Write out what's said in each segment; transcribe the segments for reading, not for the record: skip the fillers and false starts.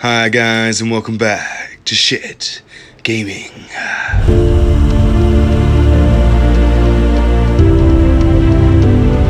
Hi guys, and welcome back to Shit Gaming.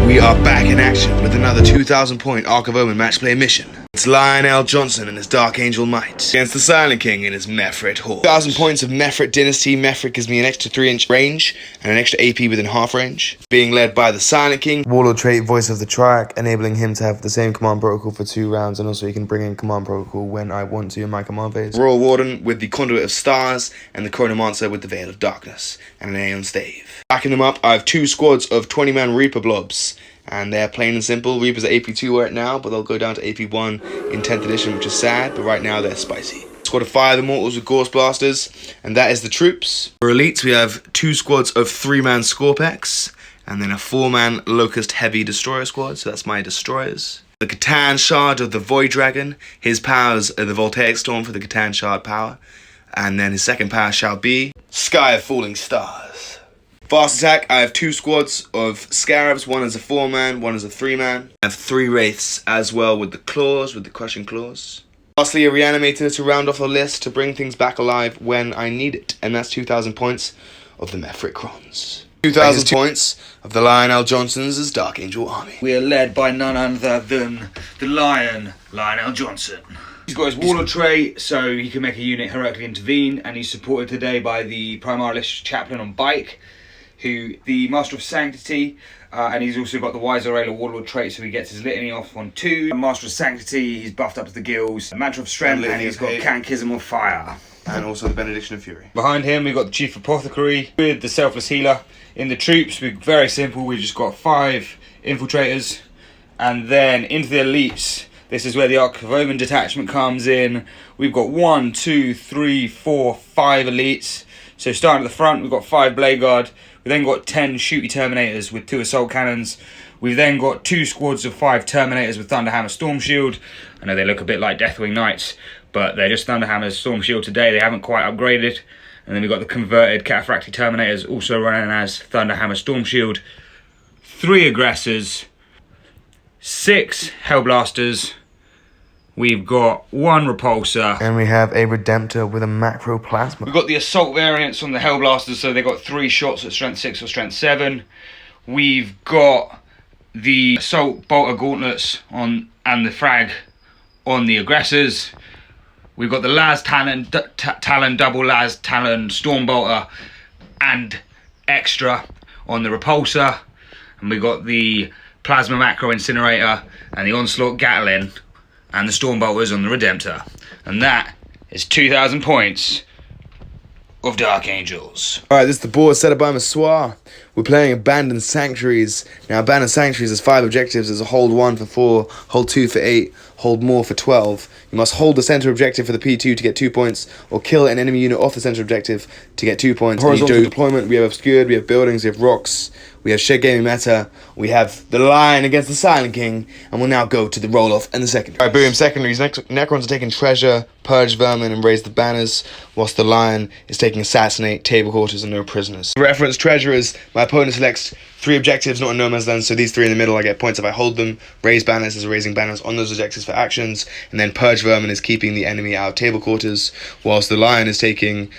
We are back in action with another 2,000 point Ark of Omen match play mission. It's Lionel Johnson and his Dark Angel Might against the Silent King and his Mefrit Horde. 1,000 points of Mefrit Dynasty. Mefrit gives me an extra 3-inch range and an extra AP within half range. Being led by the Silent King. Warlord trait, Voice of the Triarch, enabling him to have the same command protocol for 2 rounds, and also he can bring in command protocol when I want to in my command phase. Royal Warden with the Conduit of Stars and the Chronomancer with the Veil of Darkness and an Aeon Stave. Backing them up, I have 2 squads of 20-man Reaper blobs. And they're plain and simple. Reapers are AP2 right now, but they'll go down to AP1 in 10th edition, which is sad, but right now they're spicy. Squad of 5 Immortals with Gorse Blasters, and that is the troops. For elites, we have 2 squads of 3-man Scorpex, and then a 4-man Locust Heavy Destroyer squad, so that's my destroyers. The Catan Shard of the Void Dragon, his powers are the Voltaic Storm for the Catan Shard power, and then his second power shall be Sky of Falling Stars. Fast attack, I have 2 squads of Scarabs, one is a 4-man, one is a 3-man. I have 3 Wraiths as well with the Claws, with the Crushing Claws. Lastly, a Reanimator to round off the list to bring things back alive when I need it. And that's 2,000 points of the Mefrit Crons. 2,000 points of the Lionel Johnson's Dark Angel Army. We are led by none other than the Lion, Lionel Johnson. He's got his Warlord trait, so he can make a unit heroically intervene, and he's supported today by the Primaris Chaplain on Bike, who the Master of Sanctity, and he's also got the Wise Aurelia Warlord trait, so he gets his Litany off on 2. Master of Sanctity, he's buffed up to the gills. Mantra of Strength, and he's got Catechism of Fire. And also the Benediction of Fury. Behind him, we've got the Chief Apothecary with the Selfless Healer. In the troops, we're very simple. We've just got 5 Infiltrators, and then into the elites. This is where the Ark of Omen detachment comes in. We've got 1, 2, 3, 4, 5 elites. So starting at the front, we've got 5 Blade Guard. We've then got 10 Shooty Terminators with 2 Assault Cannons. We've then got 2 squads of 5 Terminators with Thunderhammer Storm Shield. I know they look a bit like Deathwing Knights, but they're just Thunderhammer Storm Shield today. They haven't quite upgraded. And then we've got the converted Cataphractii Terminators, also running as Thunderhammer Storm Shield. 3 Aggressors, 6 Hellblasters. We've got 1 Repulsor. And we have a Redemptor with a Macro Plasma. We've got the Assault variants on the Hellblasters, so they've got 3 shots at Strength 6 or Strength 7. We've got the Assault Bolter Gauntlets on, and the Frag on the Aggressors. We've got the Las Talon, Double Las Talon Stormbolter and Extra on the Repulsor. And we've got the Plasma Macro Incinerator and the Onslaught Gatling and the Stormbolters on the Redemptor. And that is 2,000 points of Dark Angels. Alright, this is the board set up by Massoir. We're playing Abandoned Sanctuaries. Now, Abandoned Sanctuaries has 5 objectives. There's a hold 1 for 4, hold 2 for 8, hold more for 12. You must hold the center objective for the P2 to get 2 points, or kill an enemy unit off the center objective to get 2 points. Horizontal deployment, we have Obscured, we have Buildings, we have Rocks, we have Shed Gaming Meta, we have the Lion against the Silent King, and we'll now go to the roll-off and the secondary. Alright, boom, secondaries. Necrons are taking Treasure, Purge Vermin, and Raise the Banners, whilst the Lion is taking Assassinate, Table Quarters, and No Prisoners. For reference, Treasure is my opponent selects 3 objectives, not in no man's land, so these 3 in the middle I get points if I hold them. Raise Banners is raising banners on those objectives for actions, and then Purge Vermin is keeping the enemy out of Table Quarters, whilst the Lion is taking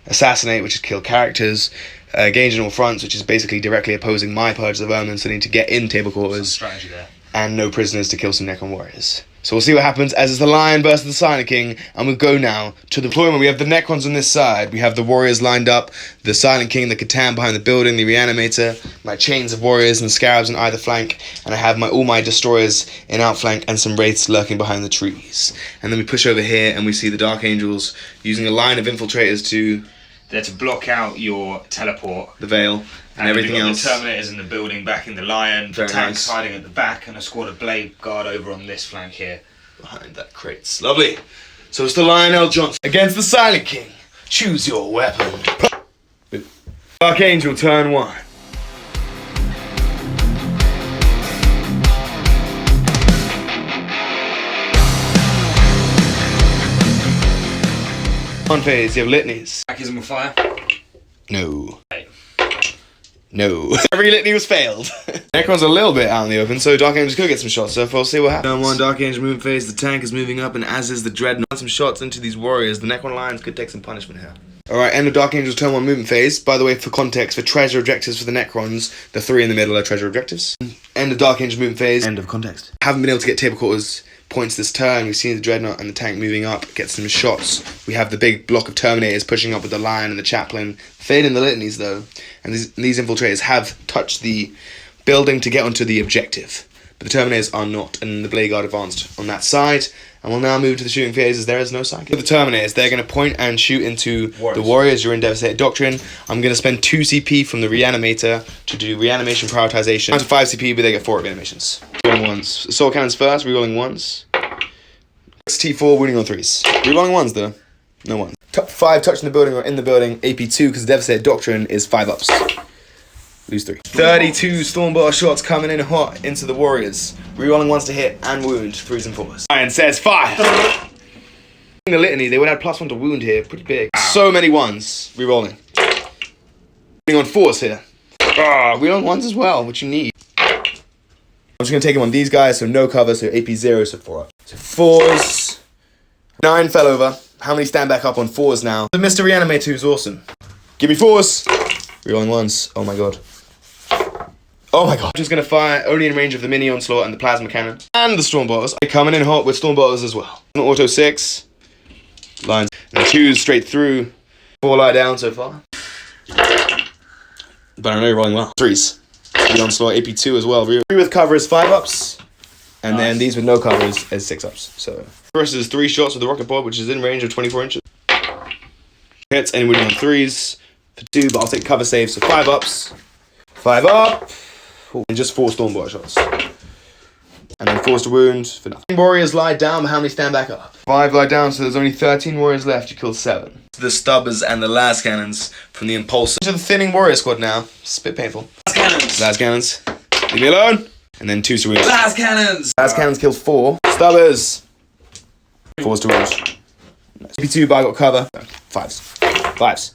Assassinate, which is kill characters, Engage in all fronts, which is basically directly opposing my Purge the Vermin, so I need to get in Table Quarters, Strategy there. and No Prisoners to kill some Necron warriors. So we'll see what happens as it's the Lion versus the Silent King, and we'll go now to the deployment. We have the Necrons on this side, we have the warriors lined up, the Silent King, the Catan behind the building, the Reanimator, my chains of warriors and Scarabs on either flank, and I have all my destroyers in outflank and some wraiths lurking behind the trees. And then we push over here and we see the Dark Angels using a line of infiltrators to... They're to block out your teleport. The Veil and everything else. The Terminators in the building, backing the Lion, Very the tanks nice. hiding at the back, and a squad of Blade Guard over on this flank here. Behind that crates. Lovely. So it's the Lionel Johnson against the Silent King. Choose your weapon. Dark Angel, turn 1. On phase, you have litanies. Catechism of Fire. No. No. Every litany was failed. Necron's a little bit out in the open, so Dark Angels could get some shots, so we'll see what happens. Turn 1, Dark Angel movement phase, the tank is moving up, and as is the Dreadnought. Some shots into these warriors. The Necron Lions could take some punishment here. Alright, end of Dark Angel's turn 1 movement phase. By the way, for context, for treasure objectives for the Necrons, the 3 in the middle are treasure objectives. End of Dark Angel's movement phase. End of context. Haven't been able to get table quarters points this turn. We've seen the Dreadnought and the tank moving up, get some shots. We have the big block of Terminators pushing up with the Lion and the Chaplain. Failing the litanies though. And these infiltrators have touched the building to get onto the objective. But the Terminators are not, and the Blade Guard advanced on that side. And we'll now move to the shooting phase as there is no side. With the Terminators, they're going to point and shoot into the Warriors. You're in Devastated Doctrine. I'm going to spend 2 CP from the Reanimator to do Reanimation Prioritization. Down to 5 CP, but they get 4 reanimations. Rerolling ones. Assault Cannons first, rerolling ones. T4, wounding on 3s. Rerolling ones though. No ones. Top 5 touching the building or in the building. AP2 because the Devastated Doctrine is 5 ups. Lose 3. 32 Stormbolter shots coming in hot into the Warriors. Rerolling ones to hit and wound 3s and 4s. Iron says fire. The litany, they would add +1 to wound here. Pretty big. So many ones. Rerolling. Wounding on 4s here. Rerolling ones as well, which you need. I'm just going to take him on these guys, so no cover, so AP 0, so 4 up. So 4s. 9 fell over. How many stand back up on 4s now? The Mr. Reanimator who's awesome. Give me 4s. Rerolling ones. Oh my god. Oh my god. I'm just going to fire only in range of the mini onslaught and the plasma cannon. And the Stormbolters. They're coming in hot with Stormbolters as well. Auto 6. Lines. And 2s straight through. 4 lie down so far. But I know you're rolling well. 3s. The onslaught, AP2 as well. 3 with cover is 5 ups. And then these with no cover is 6 ups. So first is 3 shots with the rocket pod, which is in range of 24 inches. Hits and wounding on 3s for 2, but I'll take cover saves, so 5 ups. 5 up. And just 4 Stormbolter shots. And then 4s to wound for nothing. Warriors lie down, but how many stand back up? 5 lie down, so there's only 13 warriors left. You killed 7. The Stubbers and the Las Cannons from the Impulsor. To the thinning warrior squad now. It's a bit painful. Las Cannons. Las Cannons. Leave me alone. And then 2s to wound. Las Cannons. Las Cannons kills 4. Stubbers. 4s to wound. Nice. AP2, but I got cover. 5s. 5s.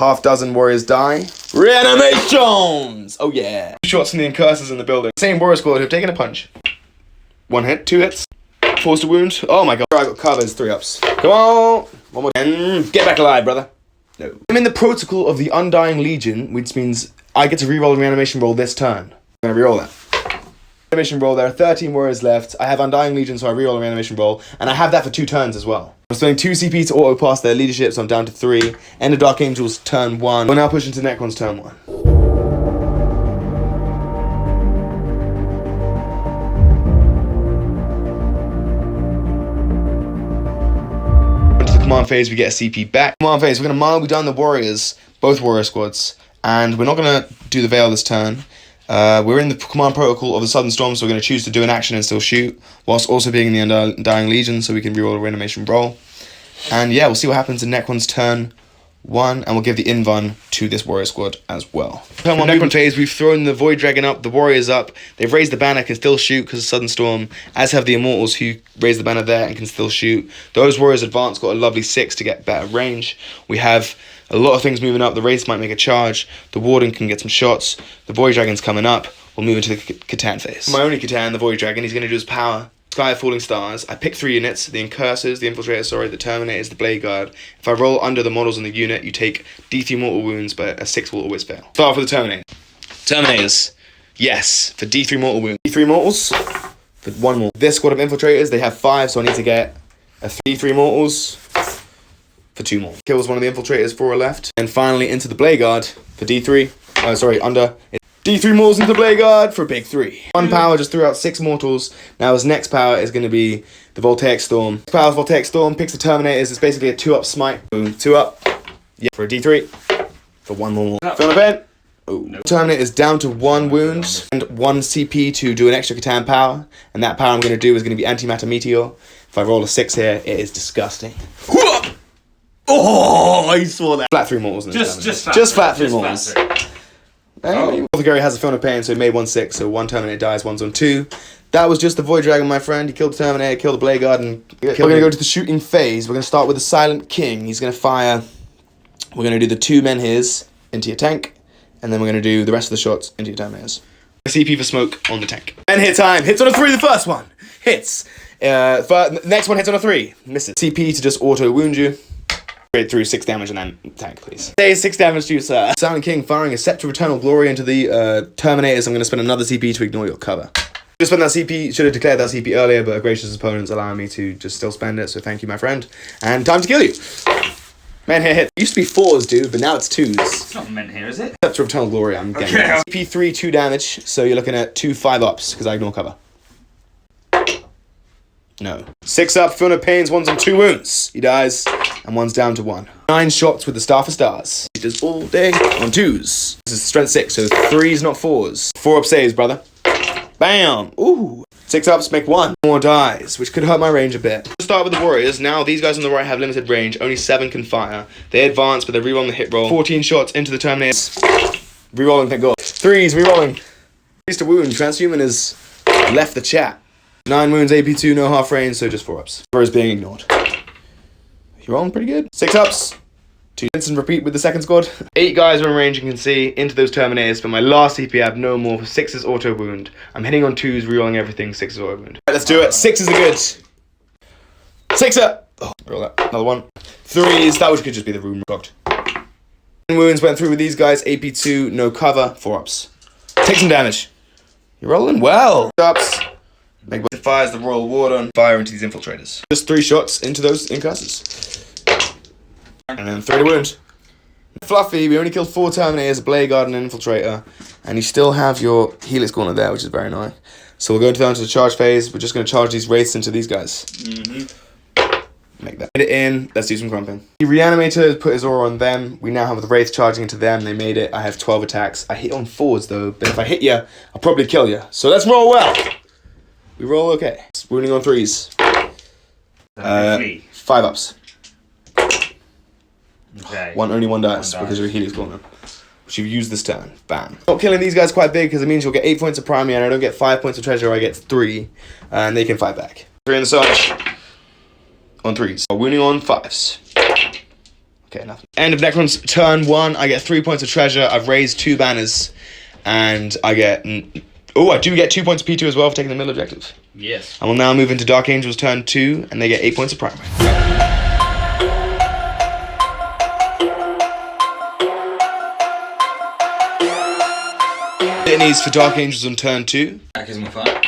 Half dozen warriors die. Reanimations! Oh yeah. 2 shots from the Incursors in the building. Same warrior squad who've taken a punch. 1 hit, 2 hits. 4s to wound. Oh my god. I got covers, 3 ups. Come on. 1 more. And get back alive, brother. No. I'm in the protocol of the Undying Legion, which means I get to reroll the reanimation roll this turn. I'm gonna reroll that. Reanimation roll, there are 13 warriors left. I have Undying Legion, so I reroll the reanimation roll. And I have that for 2 turns as well. I'm spending 2 CP to auto pass their leadership, so I'm down to 3. End of Dark Angels turn 1. We're now pushing to Necron's turn 1. Into the command phase, we get a CP back. Command phase, we're going to mile down the warriors, both warrior squads. And we're not going to do the Veil this turn. We're in the command protocol of the Southern Storm, so we're going to choose to do an action and still shoot, whilst also being in the Undying Legion, so we can reroll a reanimation roll. And yeah, we'll see what happens in Necron's turn 1, and we'll give the Invuln to this warrior squad as well. Turn 1 Necron phase, we've thrown the Void Dragon up, the warriors up, they've raised the banner, can still shoot because of Southern Storm, as have the Immortals who raised the banner there and can still shoot. Those warriors advance, got a lovely 6 to get better range. We have a lot of things moving up. The Wraiths might make a charge. The Warden can get some shots. The Void Dragon's coming up. We'll move into the Catan phase. My only Catan, the Void Dragon, he's going to do his power. Sky of Falling Stars. I pick 3 units. The Incursors, the Infiltrators, the Terminators, the Blade Guard. If I roll under the models in the unit, you take D3 mortal wounds, but a 6 will always fail. Start for the Terminator. Terminators. Yes, for D3 mortal wounds. D3 mortals for 1 more. This squad of Infiltrators, they have 5, so I need to get a D3 mortals for 2 more. Kills one of the Infiltrators, 4 are left. And finally into the Blade Guard for D3. Under. D3 mortals into the Blade Guard for a big 3. 1 power just threw out 6 mortals. Now his next power is going to be the Voltaic Storm. Power of Voltaic Storm picks the Terminators. It's basically a 2 up smite. Boom, 2 up. Yeah, for a D3. For 1 more. Film event. Oh. No. Terminator is down to 1 wound and 1 CP to do an extra Catan power. And that power I'm going to do is going to be Antimatter Meteor. If I roll a 6 here, it is disgusting. Oh, I saw that. Flat 3 mortals. Just flat 3 mortals. Gary has a Film of Pain, so he made 1/6, so 1 Terminator dies, 1's on 2. That was just the Void Dragon, my friend. He killed the Terminator, killed the Blade Guard, and we're going to go to the shooting phase. We're going to start with the Silent King. He's going to fire. We're going to do the 2 men his into your tank, And then we're going to do the rest of the shots into your Terminators. CP for smoke on the tank. And hit time. Hits on a 3, the first one. Hits. Next one hits on a 3. Misses. CP to just auto wound you. Straight through 6 damage on that tank, please. Say 6 damage to you, sir. Silent King firing a Scepter of Eternal Glory into the Terminators. I'm going to spend another CP to ignore your cover. Just spent that CP, should have declared that CP earlier, but a gracious opponent's allowing me to just still spend it, so thank you, my friend. And time to kill you. Man here hit. It used to be 4s, dude, but now it's 2s. It's not meant here, is it? Scepter of Eternal Glory, I'm getting it. CP 3, 2 damage, so you're looking at 2 5-ups, because I ignore cover. No. 6 up, Filled with Pains, 1's on 2 wounds. He dies, and 1's down to 1. 9 shots with the Star for Stars. He does all day on 2s. This is strength 6, so 3s, not 4s. 4-up saves, brother. Bam! Ooh. 6 ups make 1 more dies, which could hurt my range a bit. Let's start with the Warriors. Now, these guys on the right have limited range. Only 7 can fire. They advance, but they're rerolling the hit roll. 14 shots into the Terminators. Rerolling, thank God. 3s, rerolling. 3s to wound. Transhuman has left the chat. 9 wounds, AP2, no half range, so just 4 ups. 4 is being ignored. You're rolling pretty good. 6 ups. 2 instant repeat with the second squad. 8 guys are in range and can see into those Terminators, but my last CP I have no more. 6 is auto wound. I'm hitting on 2s, rerolling everything. 6 is auto wound. Right, let's do it. 6 is a good. 6 up. Oh, roll that. Another 1. 3s. That could just be the room blocked. 10 wounds went through with these guys. AP2, no cover. 4 ups. Take some damage. You're rolling well. Ups. Make fires the Royal Ward on. Fire into these infiltrators. Just 3 shots into those incasses. And then 3 to wound. Fluffy, we only killed 4 Terminators, a Blade Guard and an Infiltrator. And you still have your Helix Gauntlet there, which is very annoying. So we'll go down to the charge phase. We're just going to charge these Wraiths into these guys. Make that. Get it in. Let's do some crumping. The Reanimator put his aura on them. We now have the Wraith charging into them. They made it. I have 12 attacks. I hit on 4s though, but if I hit you, I'll probably kill you. So let's roll well. We roll okay. Wounding on 3s. 5 ups. Okay. Only one dies because you're a Helix Gauntlet, which you've used this turn. Bam. Not killing these guys quite big because it means you'll get 8 points of primary and I don't get 5 points of treasure, I get 3. And they can fight back. 3 in the Sarge. On 3s. Wounding on 5s. Okay, nothing. End of Necrons, turn 1. I get 3 points of treasure. I've raised 2 banners. And I get... Oh, I do get 2 points of P2 as well for taking the middle objective. Yes. I will now move into Dark Angels turn 2, and they get 8 points of primary. Litanies for Dark Angels on turn 2. Back is my fire.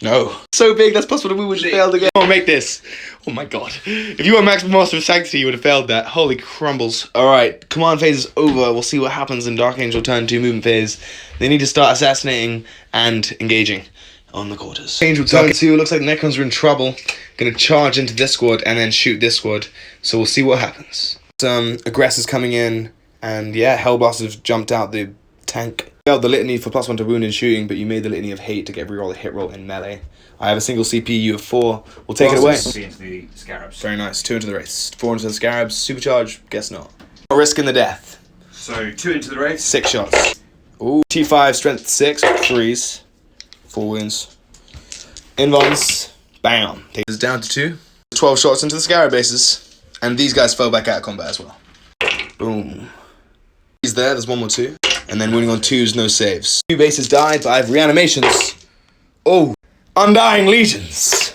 No. So big, that's possible we would have failed again. Oh, make this. Oh my god. If you were Maximum Master of Sanctity, you would have failed that. Holy crumbles. Alright, command phase is over. We'll see what happens in Dark Angel turn 2 movement phase. They need to start assassinating and engaging on the quarters. Angel turn 2, looks like the Necrons are in trouble. Gonna charge into this squad and then shoot this squad. So we'll see what happens. Some aggressors coming in, and yeah, Hellblasters have jumped out the tank. Failed the litany for +1 to wound and shooting, but you made the litany of hate to get reroll a hit roll in melee. I have a single CP, you have 4. We'll take it away. Into the Scarabs. Very nice. 2 into the Wraiths. 4 into the Scarabs. Supercharge? Guess not. Not risking the death. So 2 into the Wraiths. 6 shots. Ooh. T5, strength 6, 3s. 4 wounds. Invons. Bam. Take this down to 2. 12 shots into the Scarab bases. And these guys fell back out of combat as well. Boom. He's there, there's 1 more 2. And then wounding on 2s, no saves. 2 bases died, but I have reanimations. Oh. Undying Legions.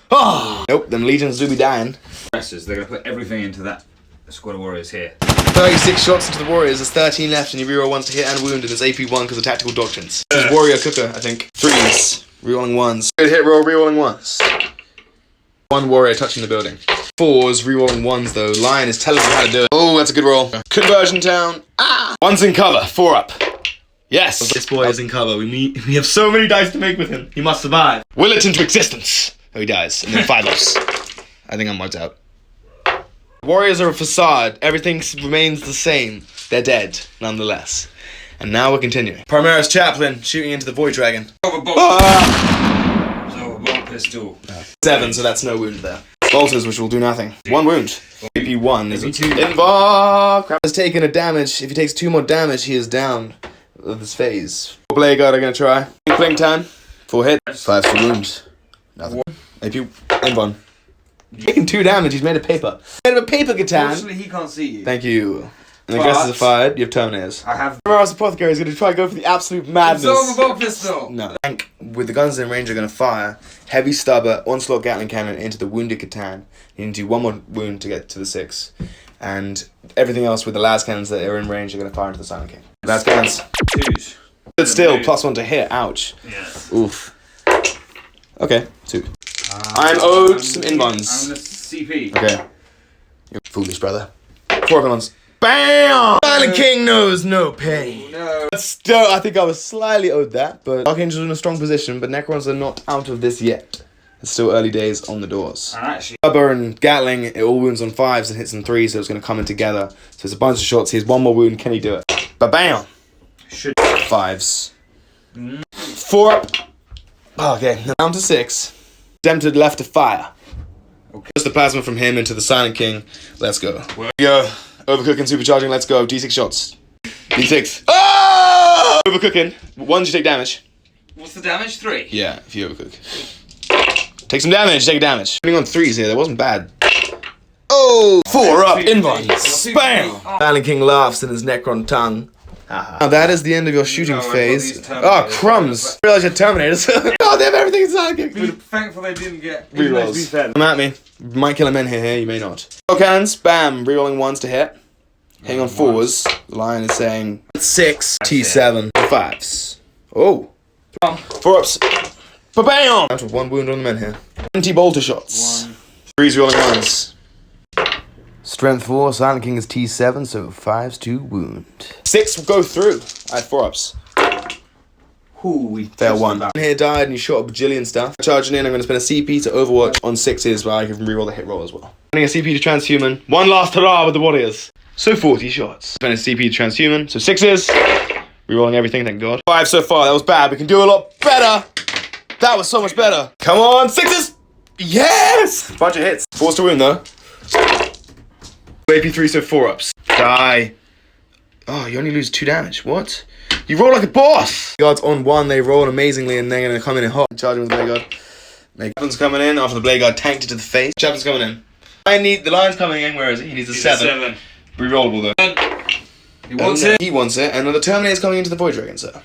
Oh. Nope, them Legions do be dying. They're going to put everything into that squad of warriors here. 36 shots into the Warriors, there's 13 left, and you reroll 1s to hit and wound, and it's AP1 because of tactical doctrines. This is Warrior Cooker, I think. 3s, rerolling 1s. Good hit roll, rerolling 1s. 1 Warrior touching the building. 4s, rerolling 1s though. Lion is telling me how to do it. Oh, that's a good roll. Conversion town. Ah! 1's in cover, 4 up. Yes! This boy is in cover. We have so many dice to make with him. He must survive. Will it into existence. Oh, he dies. And then 5 ups. I think I'm wiped out. Warriors are a facade. Everything remains the same. They're dead, nonetheless. And now we're continuing. Primaris Chaplain shooting into the Void Dragon. Overbolt. Overbolt pistol. 7, so that's no wound there. Bolters, which will do nothing. 1 wound. AP1 is AP2. Invar. Crap has taken a damage. If he takes 2 more damage, he is down of this phase. Blade Guard are going to try. Blink time. 4 hit. 5 for wound. Nothing. AP Invon. Taking 2 damage, he's made of paper. Made of a paper, Catan. Fortunately, he can't see you. Thank you. And the aggressors are fired, you have Terminators. I have... Whereas the Apothecary is going to try to go for the absolute madness. Absorb pistol! No. Tank with the guns in range are going to fire Heavy Stubber, Onslaught Gatling Cannon into the Wounded Catan. You need to do one more wound to get to the 6. And everything else with the las cannons that are in range are going to fire into the Silent King. Las cannons. 2s. But still, +1 to hit. Ouch. Yes. Oof. Okay, 2. I'm owed some invons. I'm the CP. Okay. You're foolish, brother. 4 invons. BAM! Silent King knows no pain. No. Still, I think I was slightly owed that, but Archangels are in a strong position, but Necrons are not out of this yet. It's still early days on the doors. And actually... Stubber and Gatling, it all wounds on 5s and hits on 3s, so it's going to come in together. So it's a bunch of shots. Here's one more wound. Can he do it? Ba-bam! Should... 5s. 4 up. Okay, now down to 6. Tempted left to fire. Okay. Just the plasma from him into the Silent King. Let's go. Go. Overcooking, supercharging. Let's go. D6 shots. D6. Oh! Overcooking. 1s you take damage. What's the damage? 3? Yeah, if you overcook. Take some damage. Take damage. Putting on 3s here. That wasn't bad. Oh! 4 up. Invons. Bam! Silent King laughs in his Necron tongue. Now that is the end of your shooting phase. Oh, crumbs! I realised you had Terminators. Oh, they have everything in Silent King. Be thankful they didn't get... Rerolls. Come at me. You might kill a men here, you may not. Roll cannons, bam. Rerolling 1s to hit. Hitting on 4s. The line is saying 6, T7, 5s. Oh. 4 ups. Ba-bam! Down to 1 wound on the men here. 20 bolter shots. 3s rolling 1s. Strength 4, Silent King is T7, so 5s to wound. 6 will go through. I had 4 ups. Ooh, we Fail 1. Here died and you shot a bajillion stuff. Charging in, I'm going to spend a CP to Overwatch on 6s, where I can reroll the hit roll as well. Spending a CP to Transhuman. One last hurrah with the Warriors. So 40 shots. Spend a CP to Transhuman, so 6s. Rerolling everything, thank God. 5 so far, that was bad. We can do a lot better. That was so much better. Come on, 6s! Yes! Bunch of hits. 4s to wound though. AP3, so 4 ups. Die. Oh, you only lose 2 damage. What? You roll like a boss! Guards on 1, they roll amazingly, and they're going to come in hot. Charging with the Blade Guard. Chaplain's coming in after the Blade Guard tanked it to the face. Chaplain's coming in. The Lion's coming in, where is he? He needs a 7. Rerollable though. He wants it. He wants it, and the Terminator's coming into the Void Dragon, sir.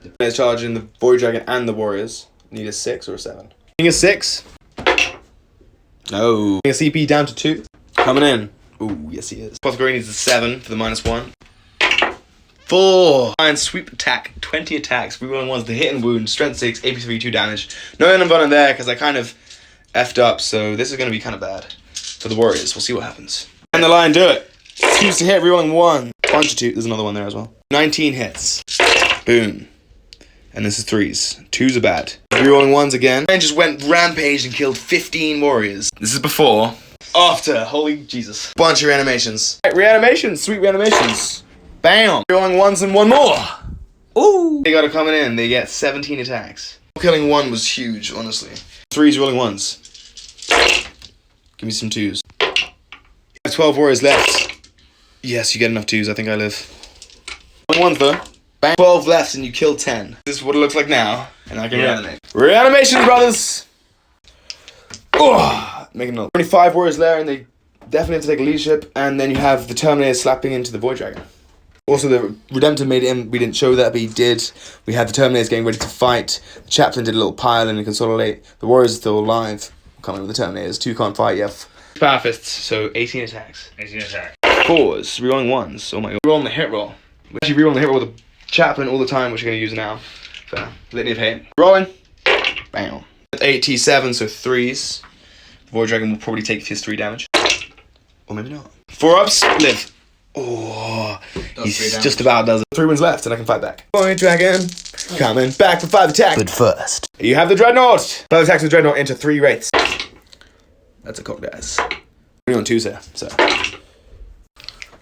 The Terminator's charging the Void Dragon and the Warriors. Need a 6 or a 7? Need a 6. No. A CP down to 2. Coming in. Ooh, yes he is. Apothecary needs a 7 for the -1. 4. Iron sweep attack, 20 attacks. Rerolling 1s to hit and wound. Strength 6, AP3, 2 damage. No Enabon in there because I kind of effed up, so this is going to be kind of bad for the Warriors. We'll see what happens. And the Lion do it. 2s to hit, rerolling 1. Bunch of 2. There's another one there as well. 19 hits. Boom. And this is 3s. 2s are bad. Rerolling 1s again. And just went rampage and killed 15 Warriors. This is before. After. Holy Jesus. Bunch of reanimations. Reanimations. Sweet reanimations. Bam. Rerolling 1s and 1 more. Ooh. They got it coming in. They get 17 attacks. Killing 1 was huge, honestly. 3s rolling 1s. Give me some 2s. 12 Warriors left. Yes, you get enough 2s. I think I live. 1s though. Bang. 12 left and you kill 10. This is what it looks like now. And I can reanimate. Reanimation, brothers! Oh, making another. 25 Warriors there, and they definitely have to take leadership. And then you have the Terminator slapping into the Void Dragon. Also, the Redemptor made it in. We didn't show that, but he did. We had the Terminators getting ready to fight. The Chaplain did a little pile and consolidate. The Warriors are still alive. Coming with the Terminators. 2 can't fight yet. Power fists, so 18 attacks. 18 attacks. 4s, rerolling 1s. Oh my god. Rerolling the hit roll. We're actually rerolling the hit roll with the Chaplain all the time, which we're going to use now. So, Litany of Hate. Rolling. Bam. 8 T7, so 3s. The Void Dragon will probably take his 3 damage. Or maybe not. 4 ups, live. Oh, he's just about does it. 3 wins left, and I can fight back. Void Dragon, coming back for 5 attacks. But first, you have the Dreadnought. 5 attacks with Dreadnought into 3 wraiths. That's a cock, guys. Only on 2s here, so.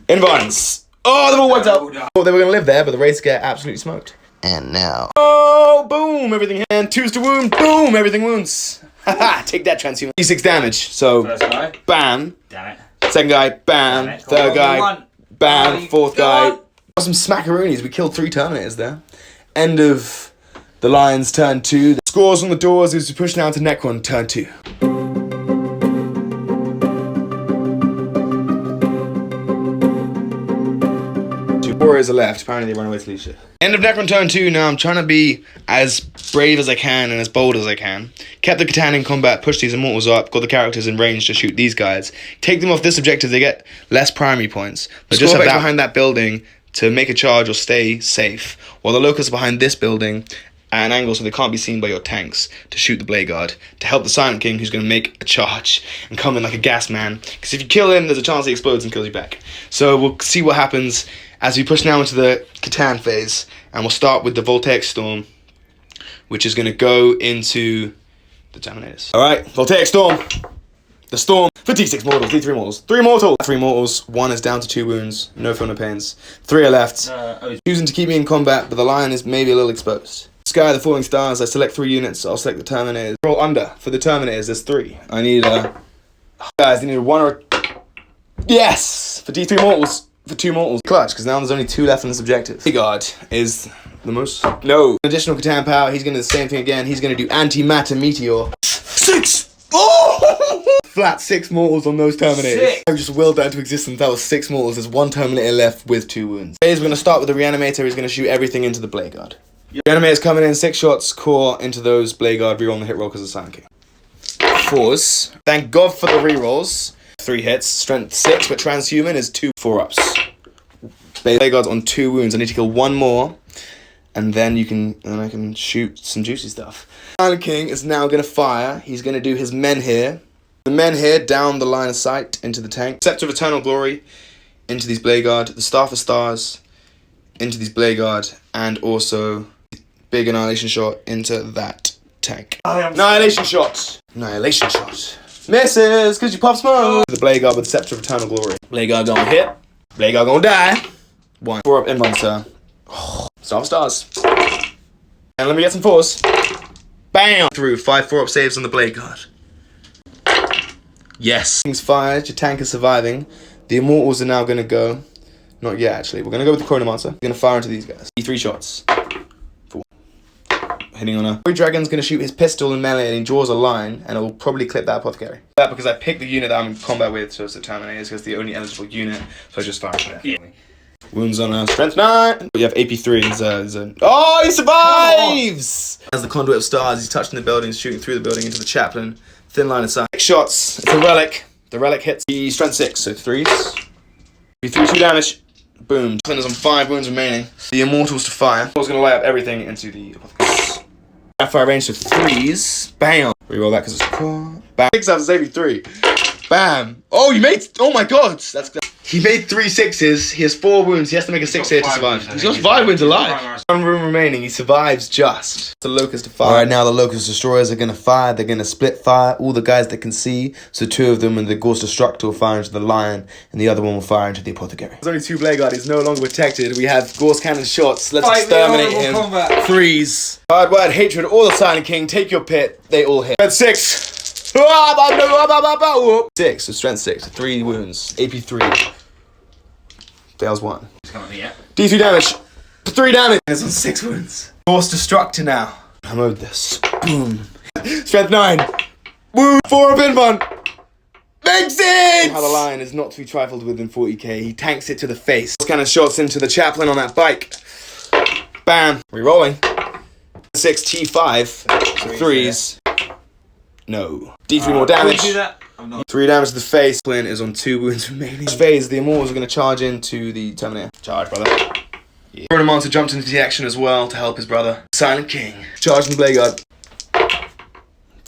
Invines. Oh, they're all wiped up. Oh, they were going to live there, but the wraiths get absolutely smoked. And now. Oh, boom, everything. And 2s to wound. Boom, everything wounds. Haha, take that, Transhuman. D6 damage, so. First guy. Bam. Damn it. Second guy, bam. Third guy, bam. 4th guy. Got some smackaroonies. We killed 3 Terminators there. End of the Lions turn 2. The scores on the doors is to push now to Necron turn 2. warriors are left. Apparently they run away to leadership. End of Necron turn 2. Now I'm trying to be as brave as I can and as bold as I can. Kept the Catan in combat, pushed these immortals up, got the characters in range to shoot these guys. Take them off this objective, they get less primary points. But just have that behind that building to make a charge or stay safe. While the locusts are behind this building at an angle so they can't be seen by your tanks to shoot the Blade Guard. To help the Silent King, who's going to make a charge and come in like a gas man. Because if you kill him, there's a chance he explodes and kills you back. So we'll see what happens as we push now into the Catan phase, and we'll start with the Voltaic Storm, which is going to go into the Terminators. Alright, Voltaic Storm. The Storm for D6 mortals, D3 mortals. 3 mortals! 3 mortals, 1 is down to 2 wounds, no feel, no pains. 3 are left. Choosing to keep me in combat, but the Lion is maybe a little exposed. Sky, the Falling Stars, I select 3 units, I'll select the Terminators. Roll under. For the Terminators, there's 3. I need guys, I need a 1 or... Yes! For D3 mortals. For 2 mortals. Clutch, because now there's only 2 left in this objective. Blade Guard is the most... No. Additional Catan power, he's going to do the same thing again. He's going to do Antimatter Meteor. 6! Oh! Flat 6 mortals on those Terminators. 6. I just willed that into existence. That was 6 mortals. There's 1 Terminator left with 2 wounds. We're going to start with the Reanimator. He's going to shoot everything into the Blade Guard. Yep. Reanimator's coming in, 6 shots, core into those Blade Guard, reroll on the hit roll because of Silent King. 4s. Thank God for the rerolls. 3 hits, strength 6, but transhuman is 2 4-ups. Blade Guard's on 2 wounds. I need to kill 1 more, and then I can shoot some juicy stuff. Silent King is now going to fire. He's going to do his men here. The men here down the line of sight into the tank. Scepter of Eternal Glory into these Blade Guard. The Staff of Stars into these Blade Guard, and also big Annihilation Shot into that tank. Annihilation Shot! Annihilation Shot. Misses, because you pop smoke! The Blade Guard with the Scepter of Eternal Glory. Blade Guard gonna hit. Blade Guard gonna die. 1. 4 up in monster. Staff of Stars. And let me get some 4s. Bam! Through 5 4-up saves on the Blade Guard. Yes. Things fired, your tank is surviving. The Immortals are now gonna go. Not yet, actually. We're gonna go with the Chronomancer. We're gonna fire into these guys. 3 shots. 4. Hitting on a... Dragon's gonna shoot his pistol in melee and he draws a line, and it'll probably clip that Apothecary. That because I picked the unit that I'm in combat with, so it's the Terminators, because it's the only eligible unit, so I just fire it. Yeah. Wounds on a strength 9. You have AP3. Oh, he survives! As the Conduit of Stars, he's touching the building, shooting through the building into the Chaplain. Thin line of sight. 6 shots. It's a relic. The relic hits. He's strength 6, so 3s. AP3, 2 damage. Boom. Chaplain is on 5 wounds remaining. The Immortals to fire. I was going to lay up everything into the Apothecary. Fire range to 3s. Bam. Reroll that because it's core. Bam. 6 out of AP3. Bam. Oh, you made... Oh my god. He made 3 6s. He has 4 wounds. He has to make a 6 here to survive. He's got 5 wounds alive. 1 room remaining. He survives just. The Locust to fire. Alright, now the Locust Destroyers are going to fire. They're going to split fire. All the guys that can see. So 2 of them and the Ghost Destructor will fire into the Lion. And the other one will fire into the Apothecary. There's only 2 Blade Guard. He's no longer protected. We have Ghost Cannon shots. Let's exterminate him. Combat. Freeze. Hard word, hatred, all the Silent King. Take your pit. They all hit. Red 6. 6, so strength 6, 3 wounds, AP3. Fails 1. D3 damage, 3 damage. It's on 6 wounds. Force Destructor now. I mode this. Boom. Strength 9. Wound 4 up in 1. Makes it! How the Lion is not to be trifled with in 40k. He tanks it to the face. Kind of shots into the Chaplain on that bike. Bam. Rerolling. 6 T5. So 3s. No. D3 more damage. 3 damage to the face. Chaplain is on 2 wounds remaining. This phase, the Immortals are going to charge into the Terminator. Charge, brother. Yeah. Chronomancer jumped into the action as well to help his brother. Silent King. Charging the Blade Guard.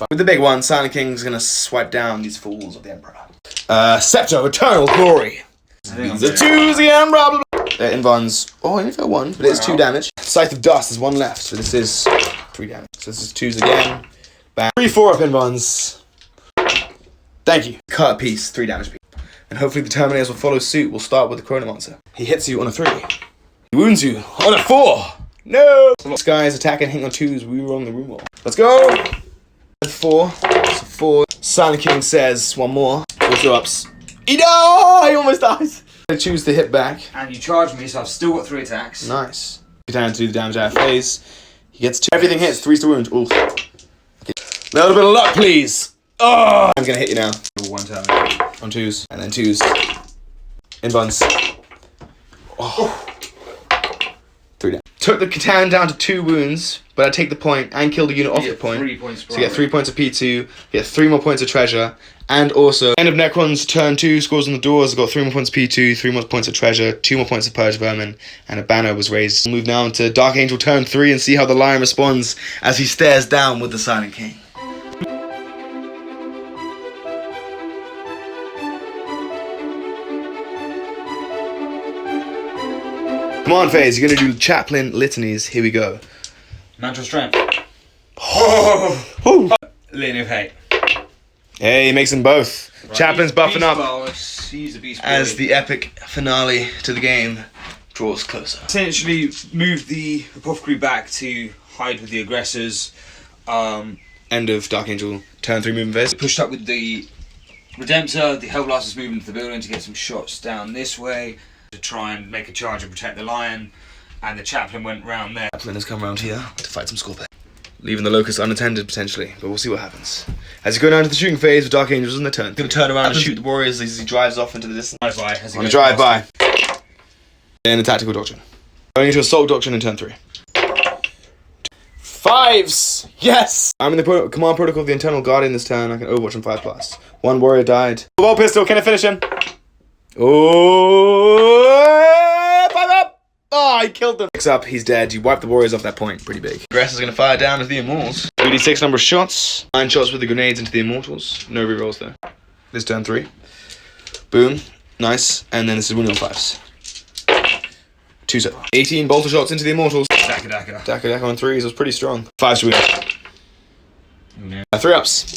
With the big one, Silent King's going to swipe down these fools of the Emperor. Scepter of Eternal Glory. The 2's the Emperor. Their invulns. Oh, I only fell 1, but it is 2 damage. Scythe of Dust is 1 left, so this is 3 damage. So this is 2's again. Bam. 3 4 up in ones. Thank you. Cut a piece, 3 damage piece. And hopefully the Terminators will follow suit. We'll start with the Chronomancer. He hits you on a 3. He wounds you on a 4. No! This guy is attacking, hitting on 2s. We were on the room wall. Let's go! 4. So 4. Silent King says 1 more. 4 2-ups. He almost dies. I choose to hit back. And you charge me, so I've still got 3 attacks. Nice. Get down to do the damage out of phase. He gets 2. Everything hits. 3's to wound. Oof. A little bit of luck, please. Oh! I'm gonna hit you now. 1 time. On 2s. And then 2s. In buns. Oh. Took the Catan down to 2 wounds, but I take the point and kill the unit off the point. 3 points per So you get 3 points of P2, get 3 more points of treasure, and also end of Necrons turn 2 scores on the doors. I got 3 more points of P2, 3 more points of treasure, 2 more points of Purge Vermin, and a banner was raised. We'll move now into Dark Angel turn 3 and see how the Lion responds as he stares down with the Silent King. Come on, FaZe, you're gonna do chaplain litanies. Here we go. Mantle Strength. Oh. Litany of Hate. Hey, he makes them both. Right, Chaplain's buffing up He's a beast as boy. the epic finale to the game draws closer. Essentially moved the Apothecary back to hide with the aggressors. End of Dark Angel turn 3 movement phase. Pushed up with the Redemptor. The Hellblasters moved into the building to get some shots down this way to try and make a charge and protect the Lion. And the Chaplain went round there. Chaplain has come around here to fight some Scorpion. Leaving the Locust unattended potentially, but we'll see what happens. As you go down to the shooting phase with Dark Angels in the turn, he's going to turn around and shoot the Warriors as he drives off into the distance. On a drive-by. In a Tactical Doctrine. Going into Assault Doctrine in turn 3. 5s! Yes! I'm in the command protocol of the Internal Guardian this turn. I can Overwatch on 5+. 1 warrior died. Ball pistol, can I finish him? Oh! 5 up! Oh, he killed them. 6 up, he's dead. You wipe the warriors off that point. Pretty big. Aggressor's gonna fire down into the Immortals. 3d6 number of shots. 9 shots with the grenades into the Immortals. No rerolls though. This turn 3. Boom. Nice. And then this is winning on 5s. 2 so far. 18 bolter shots into the Immortals. Daka on 3s. It was pretty strong. 5s to win. 3 ups.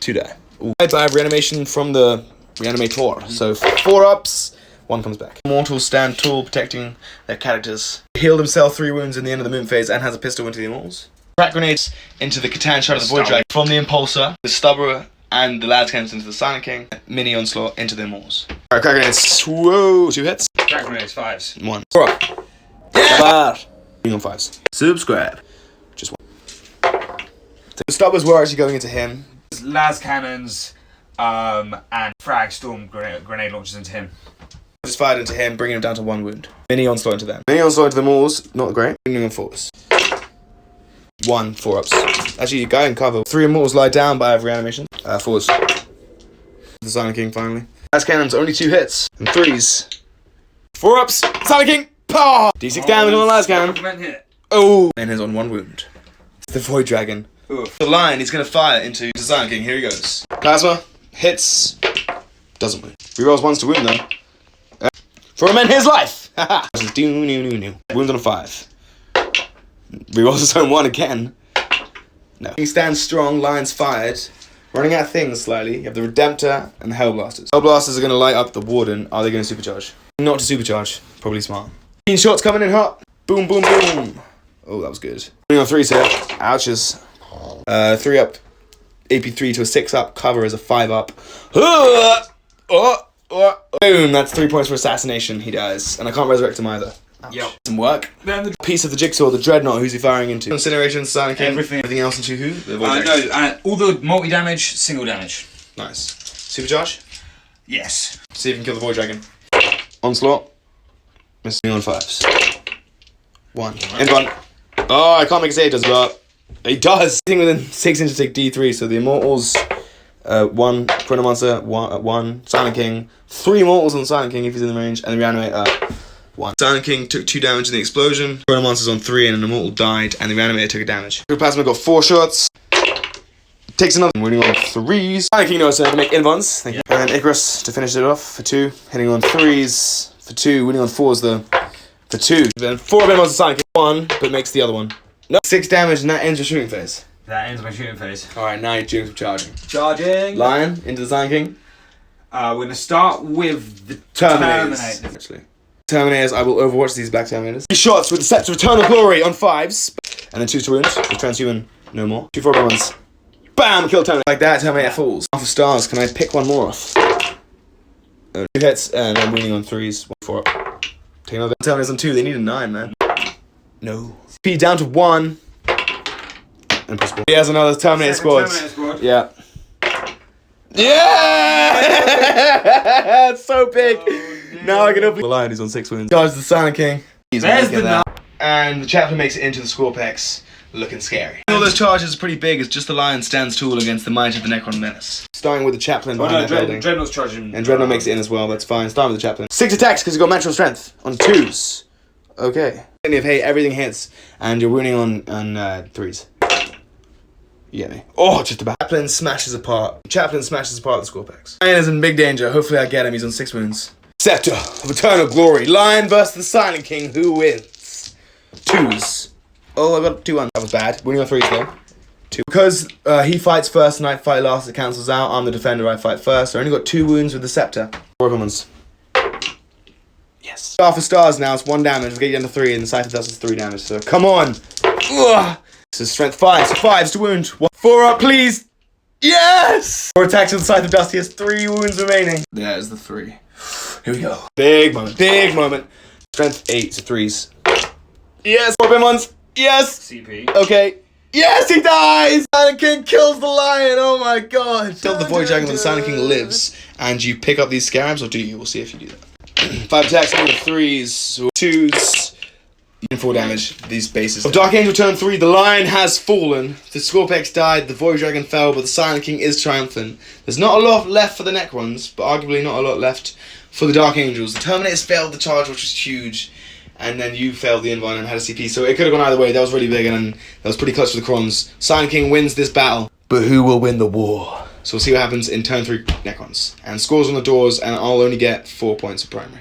2 die. Ooh. I have reanimation from the Reanimator. So 4 ups. 1 comes back. Immortals stand tall, protecting their characters. Healed himself 3 wounds in the end of the moon phase and has a pistol into the Immortals. Crack grenades into the Catan Shard of the Void Dragon. From the Impulsor, the Stubberer, and the Lads Cannons into the Silent King. Mini Onslaught into the Immortals. Alright, crack grenades. Whoa, 2 hits. Crack grenades, 5s. 1. 4 up. Yeah! On 5s. Subscribe. Just 1. The Stubbers were actually going into him. Las Cannons and Frag Storm grenade launches into him. Just fired into him, bringing him down to 1 wound. Mini Onslaught into them. Mini Onslaught into them alls, not great. Winning on 4s. 1, 4 ups. Actually, you guy in cover. 3 Immortals lie down, but I have reanimation. 4s. The Silent King finally. As cannons, only 2 hits. And 3s. 4 ups. Silent King! Pow! D6 damage on the last cannon. Oh! And is on 1 wound. The Void Dragon. Oof. The Lion, he's gonna fire into the Silent King. Here he goes. Plasma. Hits. Doesn't win. Rerolls 1s to wound though. For him and his life! Haha! Wounds on a 5. Rerolls his own 1 again. No. He stands strong, Lion's fired. Running out of things slightly. You have the Redemptor and the Hellblasters. Hellblasters are going to light up the Warden. Are they going to supercharge? Not to supercharge. Probably smart. 15 shots coming in hot. Boom, boom, boom. Oh, that was good. Running on 3s here. Ouches. 3 up. AP3 to a 6 up. Cover is a 5 up. Boom, that's 3 points for assassination. He dies. And I can't resurrect him either. Ouch. Yep. Some work. Then the piece of the jigsaw, the Dreadnought, who's he firing into? Incineration, Silent King. Everything else into who? All the multi-damage, single damage. Nice. Supercharge? Yes. See if you can kill the Void Dragon. Onslaught. Missing on 5s. 1. In front. Oh, I can't make a save, does, but he does. Thing within 6 inches take D3, so the Immortals. 1 Chronomancer, 1 Silent King, 3 Immortals on Silent King if he's in the range, and the Reanimator 1. Silent King took 2 damage in the explosion. Chronomancer's on 3 and an Immortal died, and the Reanimator took a damage. Plasma got 4 shots. Takes another, winning on 3s. Silent King knows how to make invulns. Thank you. And then Icarus to finish it off for 2, hitting on 3s for 2, winning on 4s though for 2. Then 4 of them on Silent King, 1, but makes the other one. No. 6 damage, and that ends your shooting phase. That ends my shooting phase. Alright, now you're doing some charging. Charging! Lion into the Silent King. We're going to start with the Terminators. Actually. Terminators, I will overwatch these black Terminators. 3 shots with the Scepter of Eternal Glory on 5s. And then 2 to wounds. With Transhuman, no more. 2 4 ones. Bam! Kill Terminator. Like that, Terminator falls. Half of stars, can I pick one more off? 2 hits, and I'm winning on 3s. 1 4 up. Take another Terminators on 2, they need a 9, man. No. P down to 1. Impossible. He has another Terminator squad. Yeah. Yeah! It's so big. Oh, no. Now I can open the Lion. He's on 6 wounds. Guys, the Silent King. There's the And the chaplain makes it into the Scorpex, looking scary. All those charges are pretty big as just the lion stands tall against the might of the Necron menace. Starting with the chaplain behind that building. Dreadnought's charging. And Dreadnought makes it in as well, that's fine. Starting with the chaplain. 6 attacks because he's got natural strength on 2s. Okay. Plenty of hate, everything hits, and you're winning on 3s. You get me? Oh, just about. Chaplain smashes apart the Scorpex. Lion is in big danger. Hopefully I get him. He's on 6 wounds. Scepter of Eternal Glory. Lion versus the Silent King. Who wins? 2s. Oh, I got 2-1. That was bad. Winning on 3s though. 2. Because he fights first and I fight last, it cancels out. I'm the defender, I fight first. I only got 2 wounds with the Scepter. 4 commons. Yes. Star for stars now, it's 1 damage. We'll get you down to 3 and the Scythe of Dust is 3 damage. So come on. Ugh. This is strength 5, so 5's to wound. 4 up, please. Yes! 4 attacks with the Scythe of Dust, he has 3 wounds remaining. There's the 3. Here we go. Big moment, big moment. Strength 8, so 3s. Yes, 4 bin ones. Yes! CP. Okay. Yes, he dies! Silent King kills the lion, oh my god. Kill the Void Dragon when the Silent King lives, and you pick up these scarabs, or do you? We'll see if you do that. 5 attacks, 3s, 2s, and 4 damage, these bases. Of Dark Angel turn 3, the lion has fallen. The Scorpex died, the Void Dragon fell, but the Silent King is triumphant. There's not a lot left for the Necrons, but arguably not a lot left for the Dark Angels. The Terminators failed the charge, which was huge. And then you failed the Invine and had a CP, so it could have gone either way. That was really big, and that was pretty clutch for the Crons. Silent King wins this battle, but who will win the war? So we'll see what happens in turn 3 Necrons. And scores on the doors, and I'll only get 4 points of primary.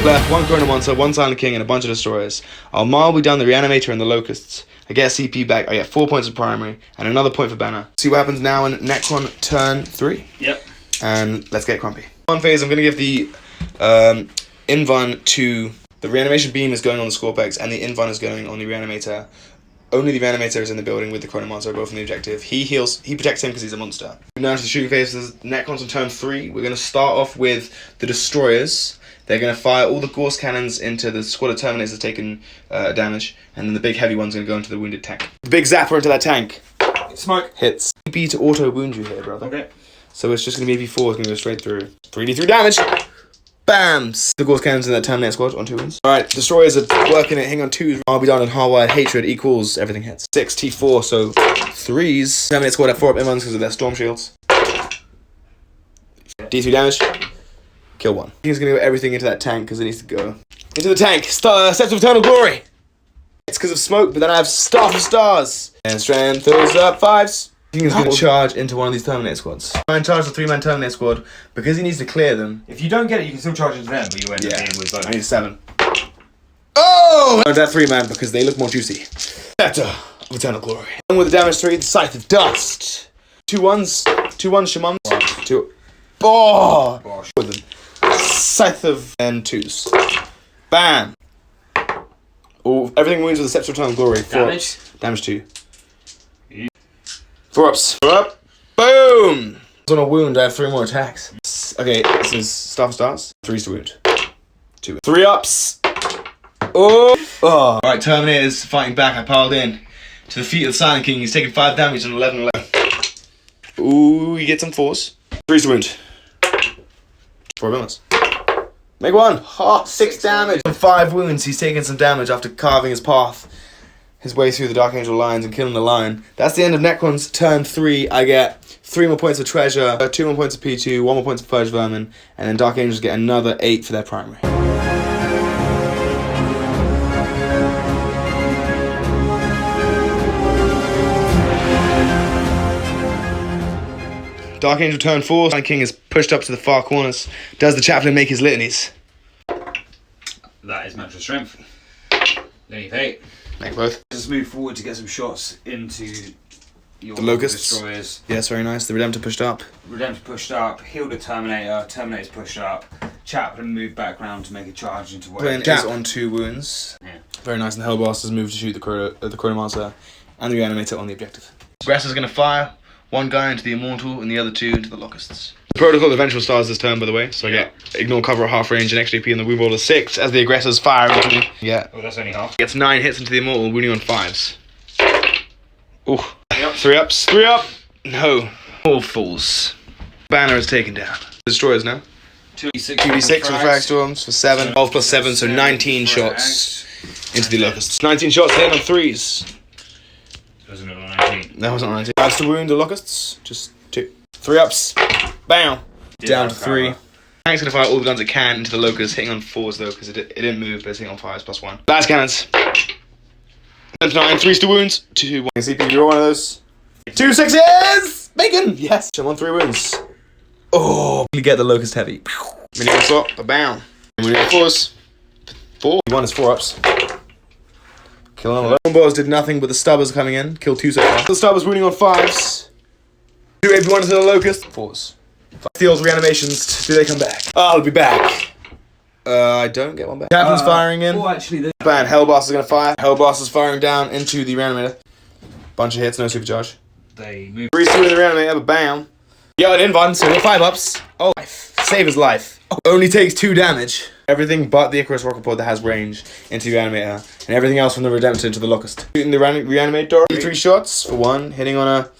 Left, 1 Chronomancer, 1 Silent King, and a bunch of Destroyers. I'll marble down the Reanimator and the Locusts. I get a CP back, I get 4 points of primary, and another point for banner. See what happens now in Necron turn 3. Yep. And let's get crumpy. One phase, I'm going to give the Invine to... The Reanimation Beam is going on the Scorpex, and the Invine is going on the Reanimator. Only the Reanimator is in the building with the Chronomancer, both on the objective. He protects him because he's a monster. Now to the shooting phases, Necrons on turn 3. We're going to start off with the Destroyers. They're going to fire all the Gorse Cannons into the squad of Terminators that's taken damage, and then the big heavy one's going to go into the wounded tank. The big zapper into that tank. Smoke. Hits. CP to auto wound you here, brother. Okay. So it's just going to be AP4, it's going to go straight through. 3d3 damage! Bam! The Gorse Cannons in that Terminator squad on 2 wounds. Alright, Destroyers are working it, hang on 2s. I'll be done in hardwired hatred equals everything hits. 6 T4, so 3s. Terminator squad have 4 up M1s because of their storm shields. D3 damage. Kill 1. He's going to go everything into that tank because it needs to go. Into the tank! Scepter of Eternal Glory! It's because of smoke, but then I have Star for Stars! And strength those up 5s. He's going to charge into one of these Terminator squads. Try and charge the 3-man Terminator squad because he needs to clear them. If you don't get it, you can still charge into them, but you end up being with both. I need 7. Oh! That 3-man because they look more juicy. Scepter of Eternal Glory. And with the damage 3, the Scythe of Dust. 2 1s. 2 1s, Shaman. 2. Oh! Bosh. With them. Scythe of and 2s. Bam! Oh, everything wounds with the Scepter of Eternal Glory. 4 Damage? ups. Damage 2. 4 ups. 4 up. Boom! On a wound, I have 3 more attacks. Okay, this is Star for Stars. 3's to wound. 2. 3 ups. Oh! Oh! Alright, Terminator's fighting back. I piled in to the feet of the Silent King. He's taking 5 damage on 11. Ooh, you get some 4s. 3's to wound. 4 minutes. Make 1. Oh, 6 damage. 5 wounds. He's taking some damage after carving his path. His way through the Dark Angel lines and killing the lion. That's the end of Necron's turn 3. I get 3 more points of treasure, 2 more points of P2, 1 more point of Purge Vermin, and then Dark Angels get another 8 for their primary. Dark Angel turn 4. Silent King is pushed up to the far corners. Does the chaplain make his litanies? That is natural strength. Leave 8. Make both. Just move forward to get some shots into your The Locusts. Destroyers. Yes, very nice. The Redemptor pushed up. Redemptor pushed up, healed the Terminator, Terminator's pushed up, Chaplain moved back round to make a charge into whatever. Chaplain is on 2 wounds. Yeah. Very nice, and the Hellblasters move to shoot the Chronomancer and the Reanimator on the objective. Aggressor's going to fire 1 guy into the Immortal and the other 2 into the Locusts. Protocol of Vengeful Stars this turn, by the way, so I get ignore cover at half range and extra AP on the wound roll of 6 as the aggressors fire into me. Yeah. Oh, that's only half. Gets 9 hits into the Immortal, wounding on 5s. Ooh. 3 ups. 3 ups. 3 up! No. All falls. Banner is taken down. Destroyers now. 2v6 for the frag storms for 7. 12 plus 7, so 19 shots into the locusts. 19 shots hitting on 3s. Wasn't it 19? That wasn't 19. That's to wound the locusts. Just 2. 3 ups. Bam. Down to 3. Tank's gonna fire all the guns it can into the locusts, hitting on 4s though, because it didn't move, but it's hitting on 5s plus 1. Last cannons. 10 to 9, 3s to wounds. 2, 1. CP, you're one of those. 2 6s! Bacon! Yes! I'm on 3 wounds. Oh, you get the locust heavy. Mini onslaught, bam. Mini on 4s. 4. 1 is 4 ups. Kill on 11. Longbows did nothing, but the stubbers coming in. Killed 2 so far. The stubbers wounding on 5s. 2 AP1 to the locust. 4s. Steals reanimations. Do they come back? I'll be back. I don't get one back. Captain's firing in. Oh, actually, Bam. Hellblast is gonna fire. Hellblast is firing down into the reanimator. Bunch of hits, no supercharge. they move. 3 2 in the reanimator, but bam. Yo, it invuln, so 5 ups. Oh, save his life. Oh, only takes 2 damage. Everything but the Icarus rocket pod that has range into the reanimator, and everything else from the Redemptor into the locust. Shooting the reanimator. 3 shots for 1, hitting on a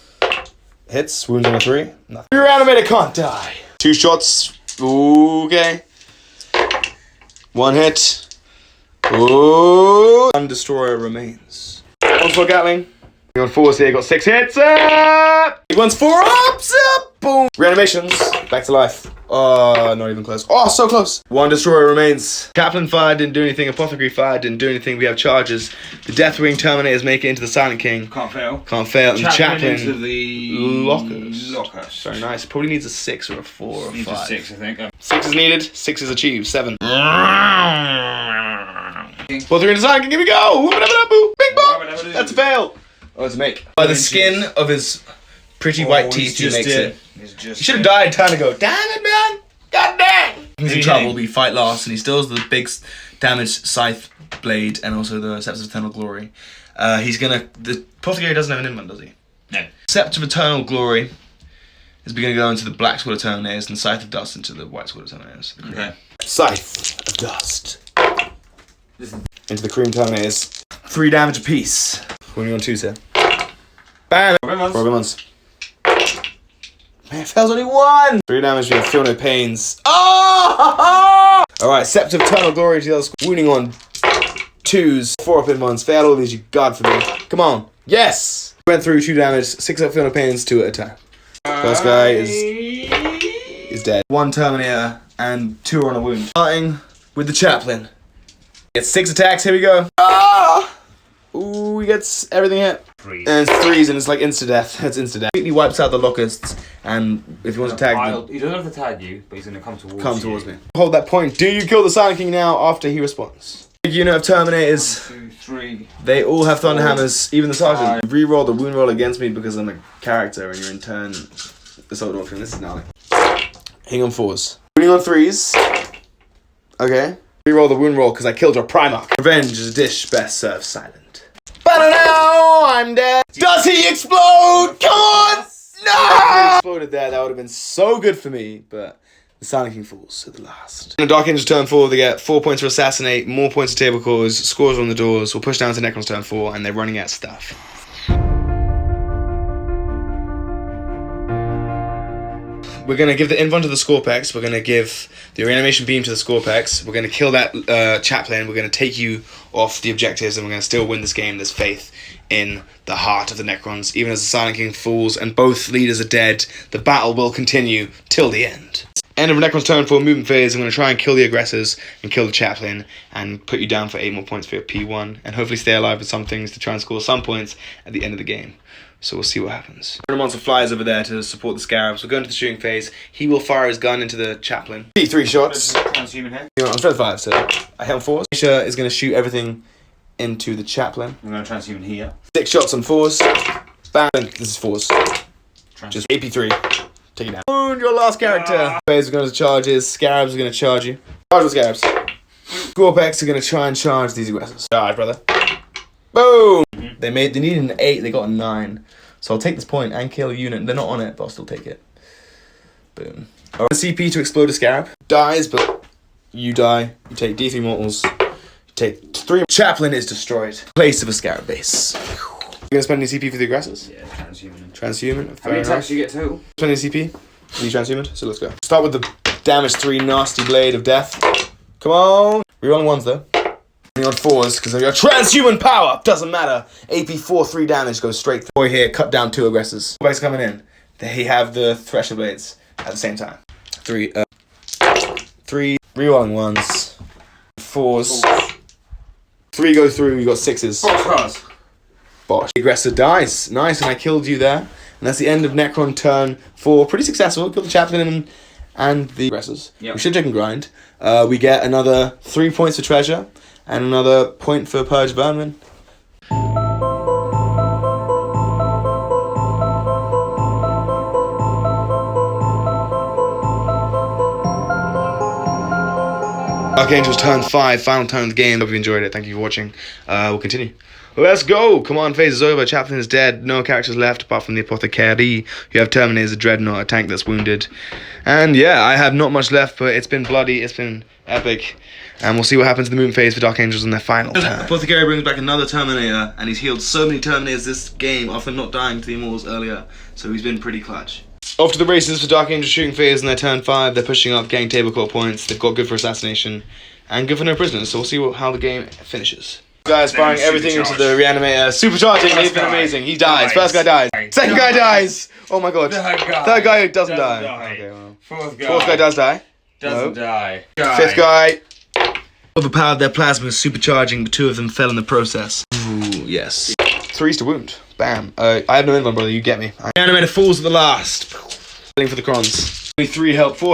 hits, wounds on a 3. Nothing. The reanimator can't die. 2 shots. Okay. 1 hit. Ooh. Destroyer remains. Onslaught Gatling. On 4s here, got 6 hits. He wants 4 ups. Boom. Reanimations. Back to life. Oh, not even close. Oh, so close. 1 destroyer remains. Kaplan fired, didn't do anything. Apothecary fired, didn't do anything. We have charges. The Deathwing Terminators make it into the Silent King. Can't fail. Can't fail. And Chaplain into the lockers. Very nice. Probably needs a 6 or a 4 or a 5. Needs a 6, I think. 6 is needed. 6 is achieved. 7. 4 3 into Silent King. Here we go. Bing bong. That's a fail. Oh, it's a make. By the skin of his pretty white teeth, he makes it. He should have died time ago. Damn it, man! God damn! He's in trouble. We fight last, and he steals the big damaged scythe blade and also the Scepter of Eternal Glory. He's gonna. The Apothecary doesn't have an invuln, does he? No. Scepter of Eternal Glory is gonna go into the Black Sword Eternators and Scythe of Dust into the White Sword Eternators. Okay. Scythe of Dust into the Cream Terminators. 3 damage apiece. When you're on 2s here. Bam! Robin Mons. Man, fails only 1! 3 damage, we feel no pains. Oh! Alright, Scepter of Eternal Glory deals wounding on 2s. 4 up in ones. Fail all these, you god for me. Come on. Yes! Went through 2 damage, 6 up, feel no pains, 2 at a time. First guy is dead. 1 Terminator and 2 are on a wound. Starting with the Chaplain. Gets 6 attacks, here we go. Ah! Ooh, he gets everything hit. 3. And it's 3s and it's like insta-death. It's insta-death. Completely wipes out the locusts, and if he wants to tag them... He doesn't have to tag you, but he's going to come towards me. Hold that point. Do you kill the Silent King now after he responds? Big unit of Terminators. 1, 2, 3. They all have Thunderhammers, even the Sergeant. Reroll the wound roll against me because I'm a character and you're in turn Assault Doctrine. This is gnarly. Hitting on 4s. Wounding on 3s. Okay. Reroll the wound roll because I killed your Primarch. Revenge is a dish best served silent. But now I'm dead. Does he explode? Come on! No! If he exploded there, that would have been so good for me, but the Silent King falls at the last. In the Dark Angels turn 4, they get 4 points for Assassinate, more points for Table Cause, scores on the doors, we'll push down to Necrons turn 4, and they're running out of stuff. We're going to give the invuln to the Scorpex, we're going to give the Reanimation Beam to the Scorpex, we're going to kill that Chaplain, we're going to take you off the objectives, and we're going to still win this game. There's faith in the heart of the Necrons. Even as the Silent King falls and both leaders are dead, the battle will continue till the end. End of Necrons turn 4 movement phase. I'm going to try and kill the aggressors and kill the Chaplain and put you down for 8 more points for your P1 and hopefully stay alive with some things to try and score some points at the end of the game. So we'll see what happens. Monster flies over there to support the Scarabs. We'll go into the shooting phase. He will fire his gun into the Chaplain. 3 shots. Transhuman here. I'm strength 5, so I hit on 4s. Misha is going to shoot everything into the Chaplain. I'm going to transhuman here. 6 shots on 4s. Bam. This is 4s. Just AP3. Take it down. Wound your last character. Phase are going to charges. Scarabs are going to charge you. Charge with Scarabs. Scorpex are going to try and charge these aggressors. Charge, brother. Boom! They needed an 8, they got a 9. So I'll take this point and kill a unit. They're not on it, but I'll still take it. Boom. Alright, CP to explode a Scarab. Dies, but you die. You take D3 mortals. You take 3. Chaplain is destroyed. Place of a Scarab base. You gonna spend any CP for the aggressors? Yeah, transhuman. Transhuman. How many attacks do you get total? 20 CP. You transhuman, so let's go. Start with the Damage 3, nasty blade of death. Come on. Rerolling 1s though. On 4s, because of your transhuman power. Doesn't matter. AP 4, 3 damage goes straight through. Boy here, cut down 2 aggressors. Boys coming in. They have the Thresher Blades at the same time. 3, rerolling 1s. 4s. 3 go through, you got 6s. 4 cards. Bosh. The aggressor dies. Nice, and I killed you there. And that's the end of Necron turn 4. Pretty successful. Killed the chaplain and the aggressors. Yep. We should check and grind. We get another 3 points for treasure. And another point for Purge Vermin. Archangel's turn 5, final turn of the game. Hope you enjoyed it. Thank you for watching. We'll continue. Let's go! Come on, phase is over. Chaplain is dead. No characters left apart from the Apothecary. You have Terminators, a Dreadnought, a tank that's wounded. And yeah, I have not much left, but it's been bloody. It's been epic. And we'll see what happens in the Moon phase for Dark Angels in their final turn. Apothecary brings back another Terminator, and he's healed so many Terminators this game after not dying to the Immortals earlier, so he's been pretty clutch. Off to the races for Dark Angels shooting phase in their turn 5. They're pushing up, getting tablecloth points. They've got good for assassination and good for no prisoners, so we'll see how the game finishes. Guys, firing everything into the reanimator. Supercharging, he's been amazing. He dies. First guy dies. Second guy dies. Oh my god. Third guy doesn't die. Okay, well. Fourth guy does die. Doesn't die. Fifth guy. Overpowered their plasma, supercharging, but 2 of them fell in the process. Ooh, yes. 3s to wound. Bam. I have no invuln, brother, you get me. Reanimator falls at the last. Heading for the crons. Only 4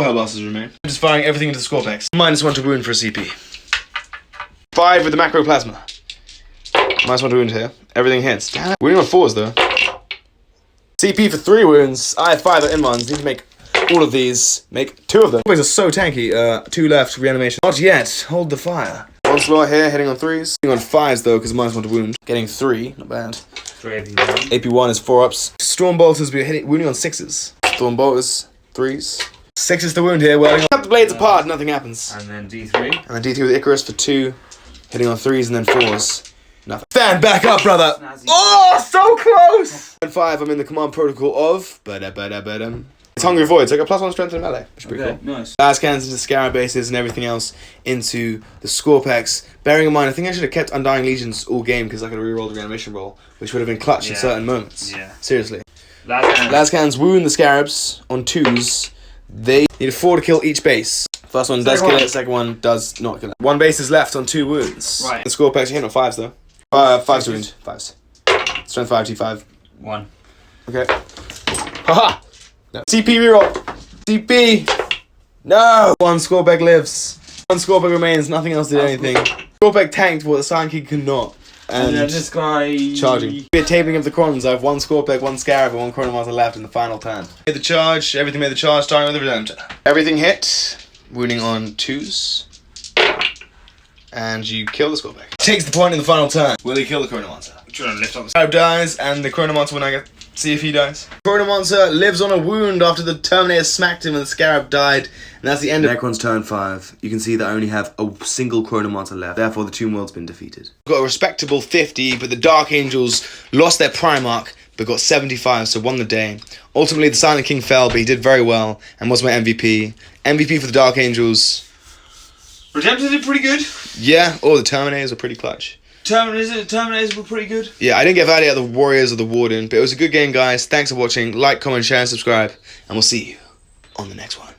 hellblasters remain. I'm just firing everything into the Scorpex. -1 to wound for a CP. 5 with the macro plasma. -1 to wound here. Everything hits. Damn it. Wounding on 4s though. CP for 3 wounds. I have 5 invuns. Need to make all of these. Make 2 of them. These are so tanky. 2 left. Reanimation. Not yet. Hold the fire. Onslaught here. Hitting on 3s. Hitting on 5s though, because -1 to wound. Getting 3. Not bad. 3 AP1. AP1 is 4 ups. Storm bolters. We're hitting wounding on 6s. Storm bolters. 3s. 6s to wound here. Welding. Cut the blades apart. Nothing happens. And then D3. And then D3 with Icarus for 2. Hitting on 3s and then 4s. Nothing. Stand back up, brother! Snazzy. Oh, so close! And 5, I'm in the command protocol of... It's Hungry Void, so I got +1 strength in melee, which is pretty cool. Nice. Blast cannons into Scarab bases and everything else into the Scorpex. Bearing in mind, I think I should have kept Undying Legions all game because I could have rerolled the reanimation roll, which would have been clutch in certain moments. Yeah. Seriously. Last Blast cannons wound the Scarabs on 2s. They need a 4 to kill each base. First one does kill it, second one does not kill it. 1 base is left on 2 wounds. Right. The Scorpex, you hit on 5s though. 5s to wound. 5s. Strength 5, T5. 1. Okay. Haha! No. CP reroll! CP! No! 1 Scorpeg lives. 1 Scorpeg remains, nothing else did anything. Scorpeg tanked what the Silent King could not. And then this guy... Charging. Be a tabling of the crons. I have 1 Scorpeg, 1 Scarab, and 1 Chronomancer left in the final turn. Made the charge, everything made the charge, starting with the Redemptor. Everything hit. Wounding on 2s. And you kill the Scorpeg. Takes the point in the final turn. Will he kill the Chronomancer? I'm trying to lift up the... Scarab dies, and the Chronomancer when I get... See if he dies. Chronomancer lives on a wound after the Terminator smacked him and the Scarab died. And that's the end of Necron's turn 5. You can see that I only have a single Chronomancer left. Therefore, the Tomb World's been defeated. Got a respectable 50, but the Dark Angels lost their Primarch, but got 75, so won the day. Ultimately, the Silent King fell, but he did very well, and was my MVP. MVP for the Dark Angels. Redemptors did pretty good. Yeah, all the Terminators are pretty clutch. Terminators were pretty good. Yeah, I didn't get value out of the Warriors or the Warden, but it was a good game, guys. Thanks for watching. Like, comment, share, and subscribe, and we'll see you on the next one.